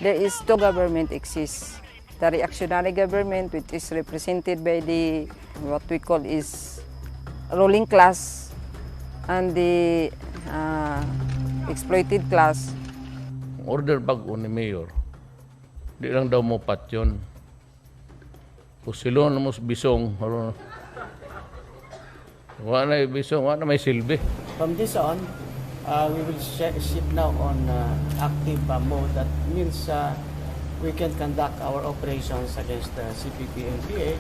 there is two government exists. The reactionary government, which is represented by the what we call is ruling class, and the exploited class. Order bago ni Mayor, di lang daw mo patyon. Pusilon mo bisong, wala na bisong, wala na may silbi. From this on, we will shift now on active mode. That means we can conduct our operations against the CPP and PA.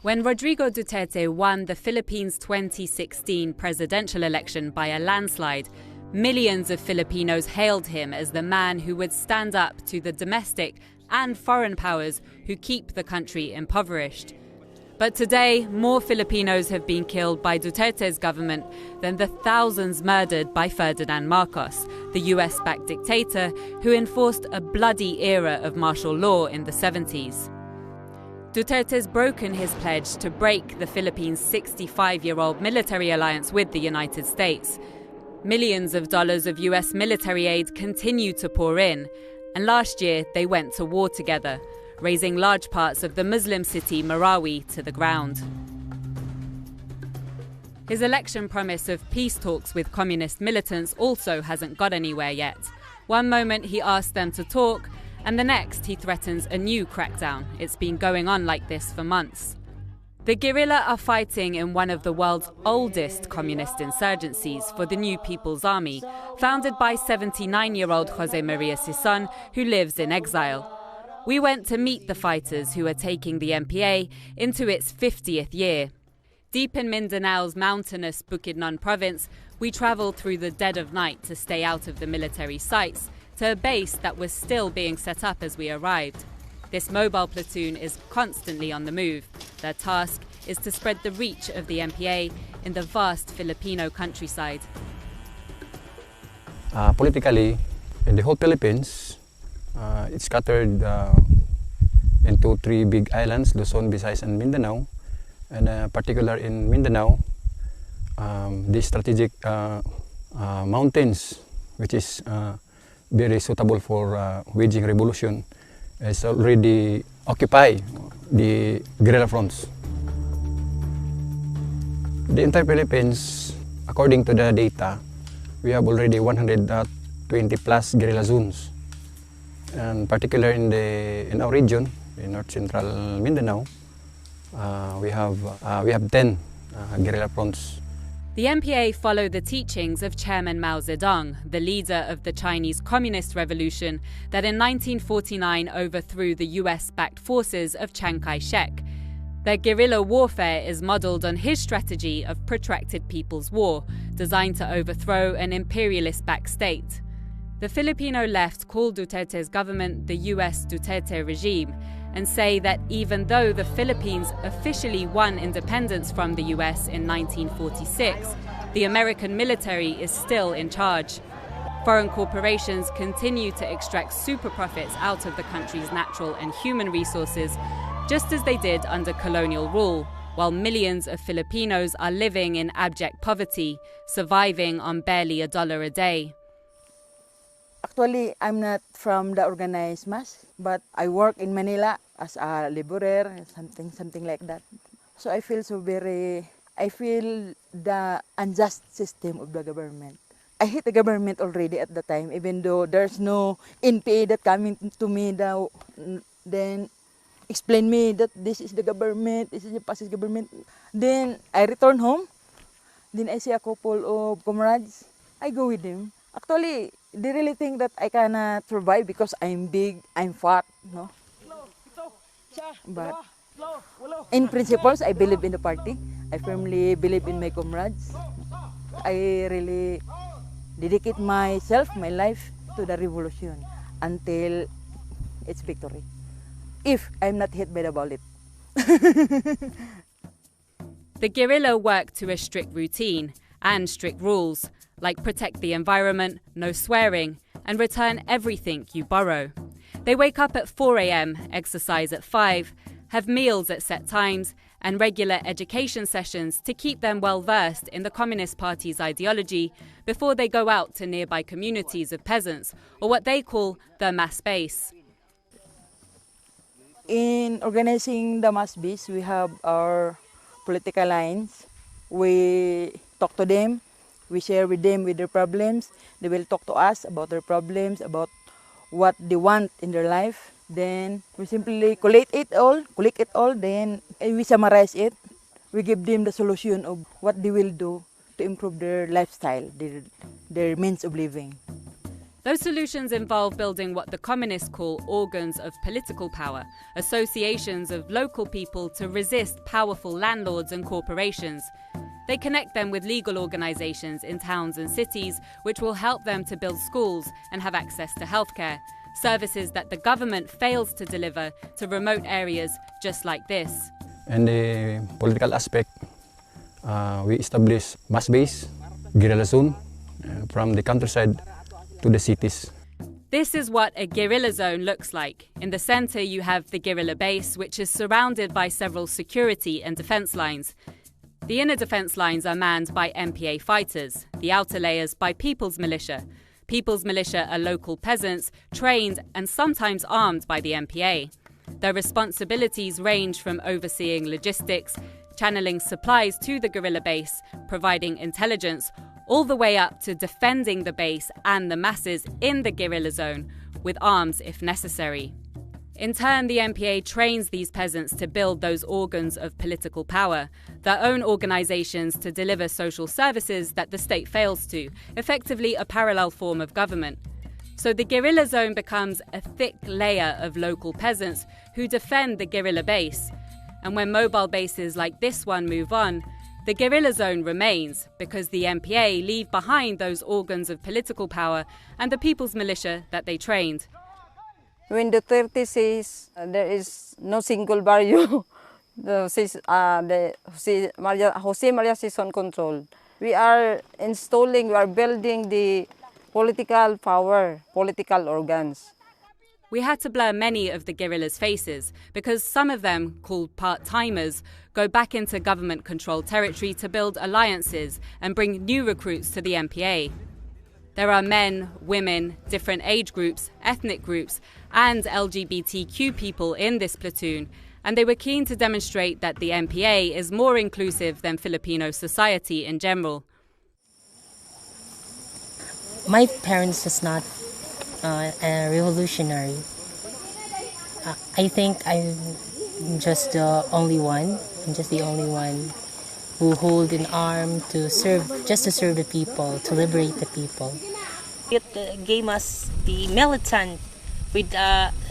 When Rodrigo Duterte won the Philippines' 2016 presidential election by a landslide, millions of Filipinos hailed him as the man who would stand up to the domestic and foreign powers who keep the country impoverished. But today, more Filipinos have been killed by Duterte's government than the thousands murdered by Ferdinand Marcos, the US-backed dictator who enforced a bloody era of martial law in the 70s. Duterte's broken his pledge to break the Philippines' 65-year-old military alliance with the United States. Millions of dollars of US military aid continue to pour in, and last year they went to war together, razing large parts of the Muslim city Marawi to the ground. His election promise of peace talks with communist militants also hasn't got anywhere yet. One moment he asked them to talk, and the next he threatens a new crackdown. It's been going on like this for months. The guerrilla are fighting in one of the world's oldest communist insurgencies for the New People's Army, founded by 79-year-old Jose Maria Sison, who lives in exile. We went to meet the fighters who are taking the MPA into its 50th year. Deep in Mindanao's mountainous Bukidnon province, we travelled through the dead of night to stay out of the military sites, to a base that was still being set up as we arrived. This mobile platoon is constantly on the move. Their task is to spread the reach of the MPA in the vast Filipino countryside. Politically, in the whole Philippines, it's scattered into three big islands, Luzon, Visayas, and Mindanao. And particular in Mindanao, these strategic mountains, which is very suitable for waging revolution, is already occupied the guerrilla fronts. The entire Philippines, according to the data, we have already 120 plus guerrilla zones. And particularly in our region, in North Central Mindanao, we have 10 guerrilla fronts. The MPA follow the teachings of Chairman Mao Zedong, the leader of the Chinese Communist Revolution that in 1949 overthrew the US-backed forces of Chiang Kai-shek. Their guerrilla warfare is modelled on his strategy of protracted people's war, designed to overthrow an imperialist-backed state. The Filipino left call Duterte's government the US Duterte regime, and say that even though the Philippines officially won independence from the US in 1946, the American military is still in charge. Foreign corporations continue to extract super profits out of the country's natural and human resources, just as they did under colonial rule, while millions of Filipinos are living in abject poverty, surviving on barely $1 a day. Actually, I'm not from the organized mass, but I work in Manila as a laborer, something like that. So I feel the unjust system of the government. I hate the government already at the time, even though there's no NPA that coming to me now, then explain me that this is the government, this is the past government. Then I return home, then I see a couple of comrades, I go with them. Actually, they really think that I cannot survive because I'm big, I'm fat, no? But in principles, I believe in the party. I firmly believe in my comrades. I really dedicate myself, my life to the revolution until its victory. If I'm not hit by the bullet. The guerrilla work to a strict routine and strict rules, like protect the environment, no swearing, and return everything you borrow. They wake up at 4 a.m, exercise at 5, have meals at set times, and regular education sessions to keep them well versed in the Communist Party's ideology before they go out to nearby communities of peasants, or what they call the mass base. In organizing the mass base, we have our political lines. We talk to them, we share with them with their problems. They will talk to us about their problems, about what they want in their life. Then we simply collect it all, then we summarize it. We give them the solution of what they will do to improve their lifestyle, their means of living. Those solutions involve building what the communists call organs of political power, associations of local people to resist powerful landlords and corporations. They connect them with legal organizations in towns and cities, which will help them to build schools and have access to healthcare, services that the government fails to deliver to remote areas just like this. In the political aspect, we establish mass base, guerrilla zone, from the countryside to the cities. This is what a guerrilla zone looks like. In the center, you have the guerrilla base, which is surrounded by several security and defense lines. The inner defense lines are manned by MPA fighters, the outer layers by People's Militia. People's Militia are local peasants, trained and sometimes armed by the MPA. Their responsibilities range from overseeing logistics, channeling supplies to the guerrilla base, providing intelligence, all the way up to defending the base and the masses in the guerrilla zone, with arms if necessary. In turn, the MPA trains these peasants to build those organs of political power, their own organizations to deliver social services that the state fails to, effectively a parallel form of government. So the guerrilla zone becomes a thick layer of local peasants who defend the guerrilla base. And when mobile bases like this one move on, the guerrilla zone remains because the MPA leave behind those organs of political power and the People's Militia that they trained. When the 30 says there is no single barrio, Jose Maria says on control. We are building the political power, political organs. We had to blur many of the guerrillas' faces because some of them, called part-timers, go back into government-controlled territory to build alliances and bring new recruits to the MPA. There are men, women, different age groups, ethnic groups, and LGBTQ people in this platoon, and they were keen to demonstrate that the MPA is more inclusive than Filipino society in general. My parents was not a revolutionary. I think I'm just the only one. I'm just the only one who hold an arm to serve, just to serve the people, to liberate the people. It gave us the militant with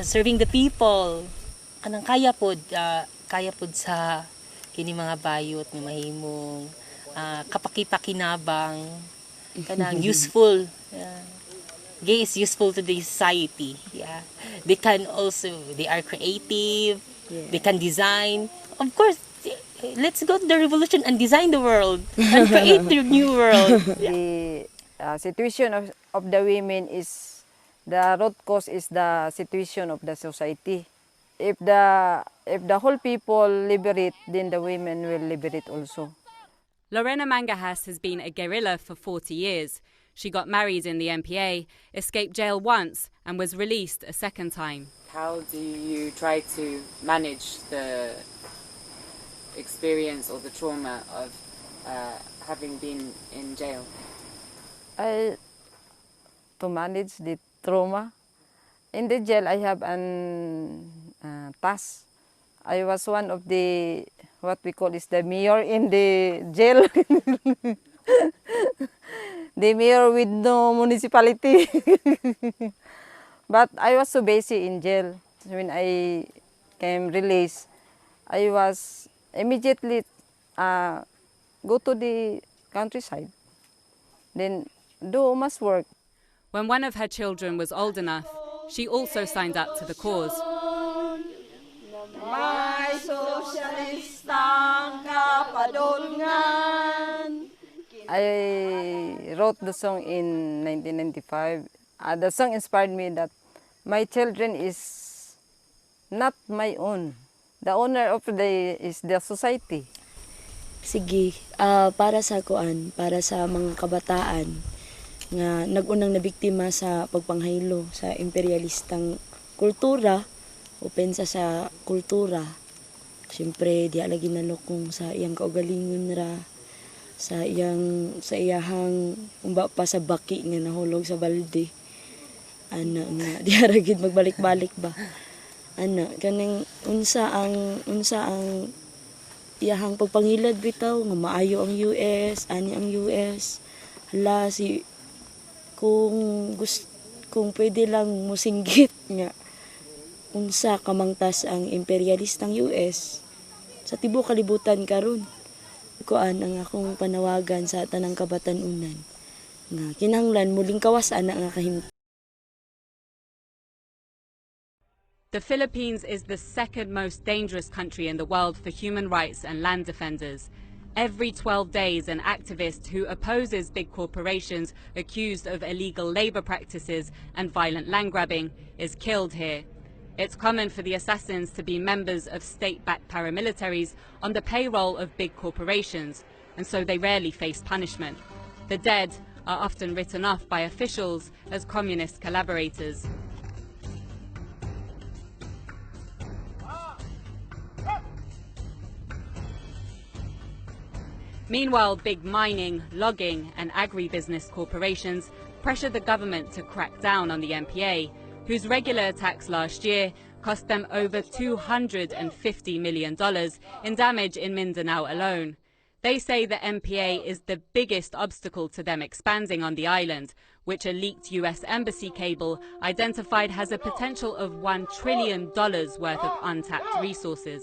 serving the people. Anang kaya pod sa kini mga bayot nga mahimong kapakipakinabang kanang useful. Gay is useful to the society. Yeah, they are creative. Yeah. They can design. Of course, let's go to the revolution and design the world and create the new world. The situation of the women is the root cause is the situation of the society. If the whole people liberate, then the women will liberate also. Lorena Mangajas has been a guerrilla for 40 years. She got married in the MPA, escaped jail once, and was released a second time. How do you try to manage the experience or the trauma of having been in jail? To manage the trauma, in the jail I have an task. I was one of the, what we call is the mayor in the jail. The mayor with no municipality. But I was so busy in jail. When I came released, I was immediately go to the countryside. Then do mass work. When one of her children was old enough, she also signed up to the cause. I wrote the song in 1995. The song inspired me that my children is not my own. The owner of is the society. Sige, para sa para sa mga kabataan nga nagunang nabiktima sa pagpanghaylo sa imperialistang kultura o pensa sa kultura. Siyempre, di lagi nalokong sa iyang kaugalingon ra, sa iyahang umba pa sa baki nga nahulog sa balde. Ana nga di gid magbalik-balik ba. Ana kaning unsa ang iyahang pagpangilad bitaw nga maayo ang US, ani ang US. Hala kung pwede lang musinggit nga unsa kamangtas ang imperialistang US sa tibuok kalibutan karon. Kuan ang akong panawagan sa tanang kabatan-unan nga kinahanglan muling kawas-an nga kahimtang. The Philippines is the second most dangerous country in the world for human rights and land defenders. Every 12 days, an activist who opposes big corporations accused of illegal labor practices and violent land grabbing is killed here. It's common for the assassins to be members of state-backed paramilitaries on the payroll of big corporations, and so they rarely face punishment. The dead are often written off by officials as communist collaborators. Meanwhile, big mining, logging and agribusiness corporations pressure the government to crack down on the MPA, whose regular attacks last year cost them over $250 million in damage in Mindanao alone. They say the MPA is the biggest obstacle to them expanding on the island, which a leaked US embassy cable identified has a potential of $1 trillion worth of untapped resources.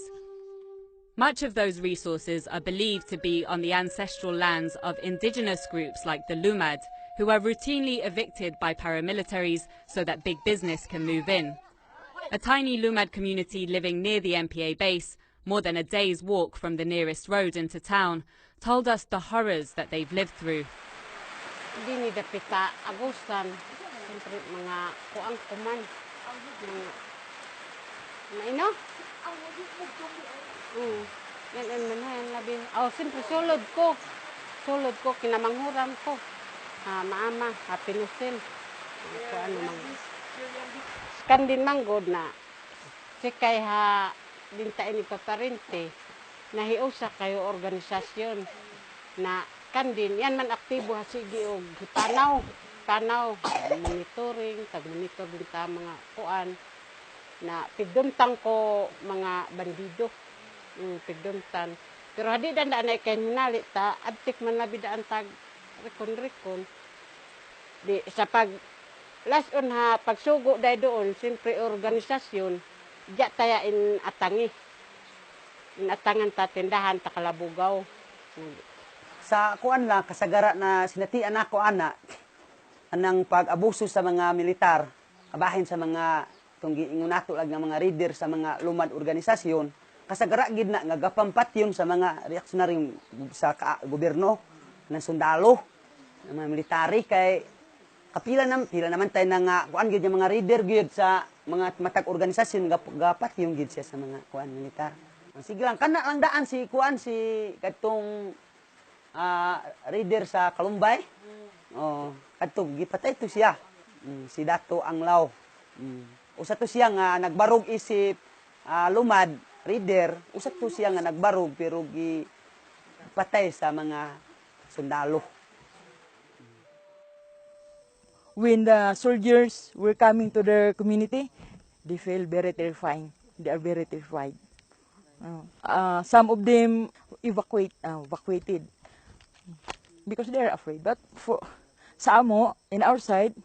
Much of those resources are believed to be on the ancestral lands of indigenous groups like the Lumad, who are routinely evicted by paramilitaries so that big business can move in. A tiny Lumad community living near the MPA base, more than a day's walk from the nearest road into town, told us the horrors that they've lived through. Dini dapita Agustan, siyempre mga kuang kuman, mga yan man labi. Siyempre sulod ko, kinamanghuran ko. Maama, pinusin. Ano mang. Kan din manggod na, sikay dintain ni paparente, nahiusa kayo organisasyon na kan din, yan man aktibo sige og tanaw, monitoring, tag-monitor din ta mga kuan, na pigduntang ko mga bandido. Pigduntan. Pero hadi danda na kay minali ta, abtik man labi daan tag rekon. Di sa pag last on pagsugo day doon, siyempre organisasyon, diya taya inatangan ta tindahan ta Kalabugaw. Sa kuan lang kasagara na sinatian ako anang pag-abuso sa mga militar, kabahin sa mga tunggi ingunato lag nga mga leader sa mga lumad organisasyon. Kasagara gid na nga gapampatyong sa mga reaksyonaryong sa gobyerno ng sundalo, ng mga military kay pila naman tayo nga kuan gid yung mga reader gid sa mga matag organisasyon gapatyong gid siya sa mga kuan militar. Sige lang kana lang daan si kadtong reader sa Kalumbay. Kadtong gipatay to siya. Si Dato Anglaw. Usa to siya nga nagbarog isip lumad reader, usat to siya nga nagbarog pero patay sa mga sundalo. When the soldiers were coming to their community, they feel very terrifying. They are very terrified. Some of them evacuated because they are afraid. But sa amo, in our side,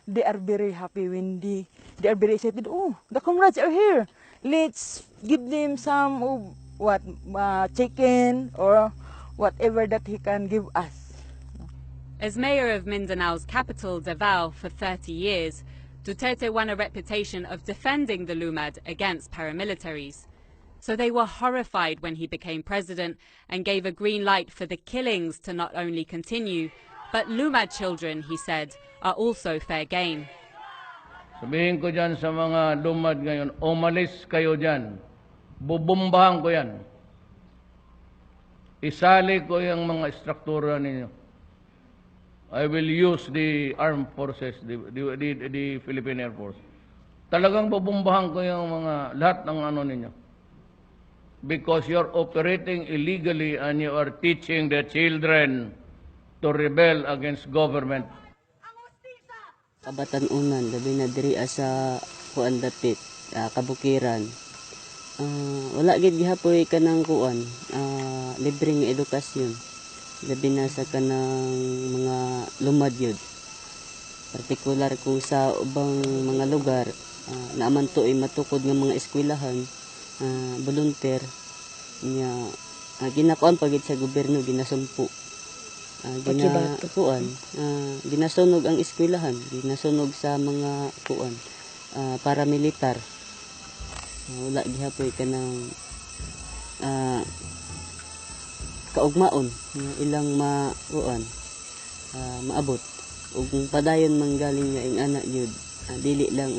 they are very happy when they are very excited. Oh, the comrades are here. Let's give them some chicken or whatever that he can give us. As mayor of Mindanao's capital, Davao, for 30 years, Duterte won a reputation of defending the Lumad against paramilitaries. So they were horrified when he became president and gave a green light for the killings to not only continue, but Lumad children, he said, are also fair game. Sabihin ko dyan sa mga lumad ngayon, umalis kayo dyan. Bubombahan ko yan. Isali ko yung mga struktura ninyo. I will use the armed forces, the Philippine Air Force. Talagang bubombahan ko yung mga lahat ng ano ninyo. Because you're operating illegally and you are teaching the children to rebel against government. Kabatan-unan, labi na diri sa kuan dapit, kabukiran. Wala gid gihapoy kanang kuan, libreng edukasyon. Labi na sa kanang mga lumad yun. Partikular kung sa ubang mga lugar, naaman to ay matukod ng mga eskwelahan, volunteer, niya, ginakuan pagit sa gobyerno, ginasumpo. Ginasunog ang eskwelahan, ginasunog sa mga kuan, paramilitar. Wala gihapoy kanang kaugmaon ilang maabot ug padayon manggaling nga ing anak yun dili lang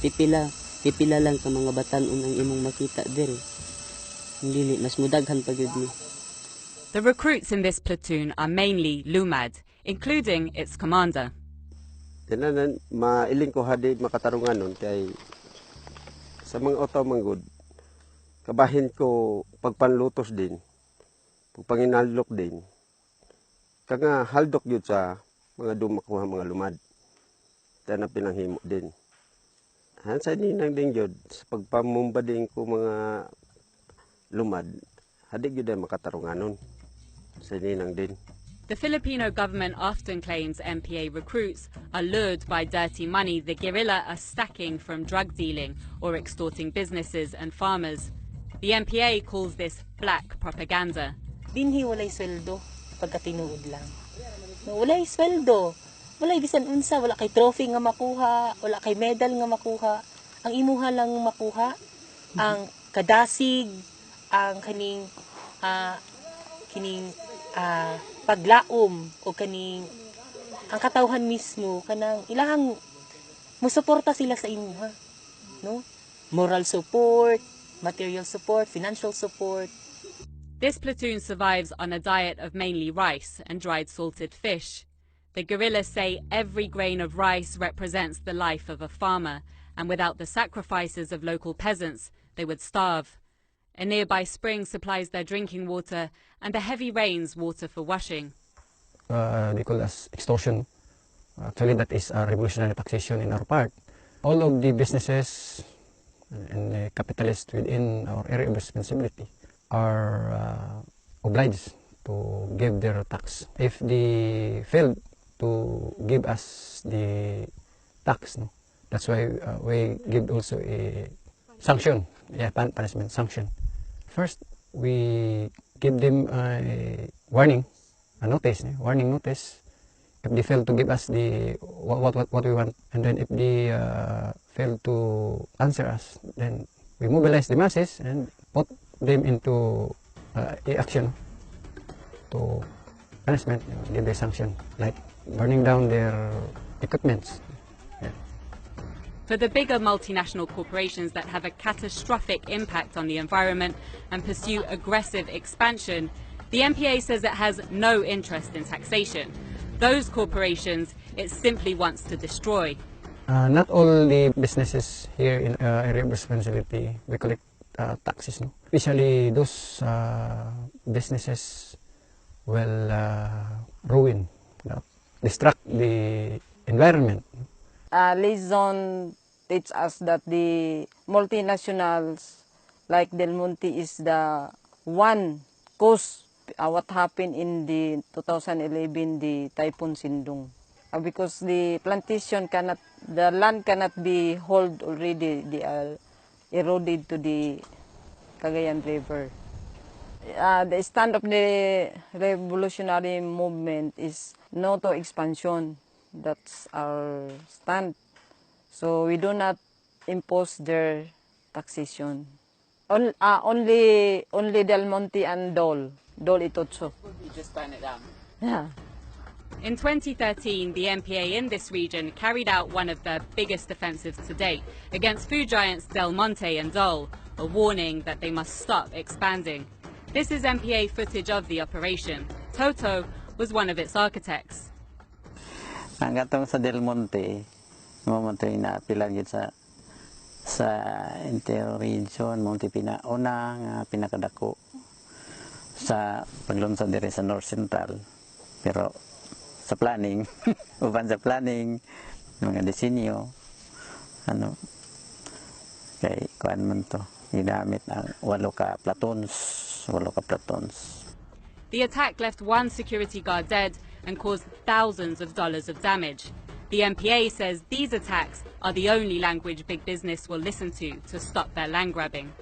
pipila lang ka mga batan-on ang imong makita diri dili mas mudaghan pa gyud ni. The recruits in this platoon are mainly Lumad, including its commander. Tinanan mailing ko hadi makatarunganon kay sa mga otaw manggod kabahin ko pagpanlutos din pagpanginalok din kanga haldok yun sa mga dumakuha mga lumad tana pinanghimo din hansa ninang din yun sa pagpamumba din ko mga lumad hadig yun makatarunganon sa ninang din. The Filipino government often claims MPA recruits are lured by dirty money the guerrilla are stacking from drug dealing or extorting businesses and farmers. The MPA calls this black propaganda. Dinhi walay sweldo pagkatinuod lang. No, walay sweldo. Walay bisan unsa, wala kay trophy nga makuha, wala kay medal nga makuha. Ang imuha lang makuha ang kadasig, ang kining paglaom o kaning ang katawhan mismo kanang ilahang musuporta sila sa imuha, no? Moral support, material support, financial support. This platoon survives on a diet of mainly rice and dried salted fish. The guerrillas say every grain of rice represents the life of a farmer, and without the sacrifices of local peasants, they would starve. A nearby spring supplies their drinking water, and the heavy rains water for washing. They call us extorsion. Actually, that is a revolutionary taxation in our part. All of the businesses and the capitalists within our area of responsibility are obliged to give their tax. If they fail to give us the tax, no? That's why we give also a sanction, punishment sanction. First, we give them a warning, warning notice. If they fail to give us the what we want, and then if they fail to answer us, then we mobilize the masses and put them into action to punishment, give a sanction, like burning down their equipments. For the bigger multinational corporations that have a catastrophic impact on the environment and pursue aggressive expansion, the MPA says it has no interest in taxation. Those corporations it simply wants to destroy. Not all the businesses here in area of responsibility we collect taxes, no? Especially those businesses will ruin, destruct the environment. Liaison teach us that the multinationals like Del Monte is the one cause what happened in the 2011 the Typhoon Sindong. Because the plantation the land cannot be hold already, they are eroded to the Cagayan River. The stand of the revolutionary movement is no to expansion. That's our stand. So we do not impose their taxation. Only Del Monte and Dole Itotso. You just turn it down. Yeah. In 2013, the MPA in this region carried out one of their biggest offensives to date against food giants Del Monte and Dole, a warning that they must stop expanding. This is MPA footage of the operation. Toto was one of its architects. Ang gatong sa Del Monte, mamontoy na pilang yun sa interior region, Monte Pinauna, nga pinakadako sa paglunsad diri sa North Central. Pero sa planning, uban sa planning, mga disenyo, kay kuan man to, ginamit ang 8 ka platons. The attack left one security guard dead and caused thousands of dollars of damage. The MPA says these attacks are the only language big business will listen to stop their land grabbing.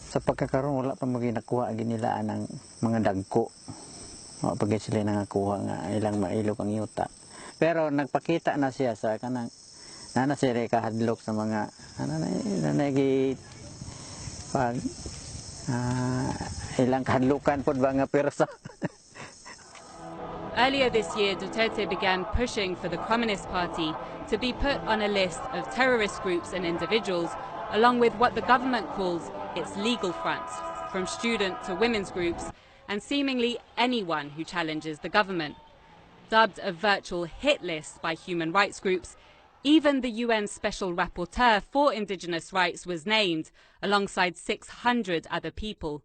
Sa pagkakaroon, wala pa maginakuha ginilaan ng mga dagko. Wala pa sila nangakuha nga ilang mailog ang yuta. Pero nagpakita na siya sa kanang nanasiri kahadlok sa mga ilang kahadlukan po ba nga persa. Earlier this year, Duterte began pushing for the Communist Party to be put on a list of terrorist groups and individuals, along with what the government calls its legal fronts, from student to women's groups, and seemingly anyone who challenges the government. Dubbed a virtual hit list by human rights groups, even the UN Special Rapporteur for Indigenous Rights was named, alongside 600 other people.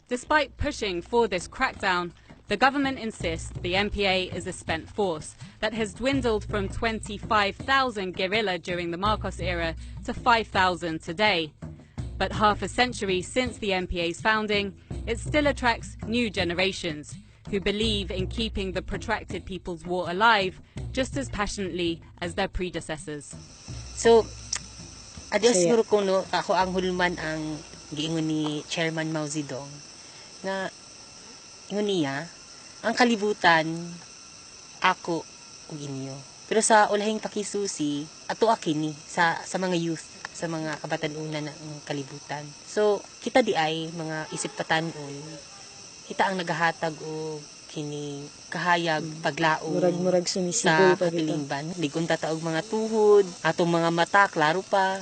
Despite pushing for this crackdown, the government insists the MPA is a spent force that has dwindled from 25,000 guerrilla during the Marcos era to 5,000 today. But half a century since the MPA's founding, it still attracts new generations who believe in keeping the protracted People's War alive just as passionately as their predecessors. So, adyos siguro kung ako ang hulman ang giingon ni Chairman Mao Zedong na ingon niya, ang kalibutan, ako ug inyo. Pero sa ulahing pakisusi, ato akini sa mga youth, sa mga kabatanunan ng kalibutan. So, kita di ay mga isip patanon, kita ang nagahatag o kini kahayag paglaom murag sumisibol sa katilingban. Ligon ta og mga tuhod, atong mga mata klaro pa.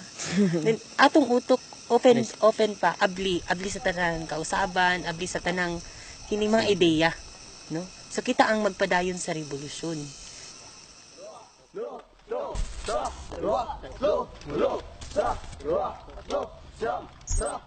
Then atong utok open pa, abli sa tanang kausaban, abli sa tanang kini mga ideya, no? So kita ang magpadayon sa revolusyon. Sa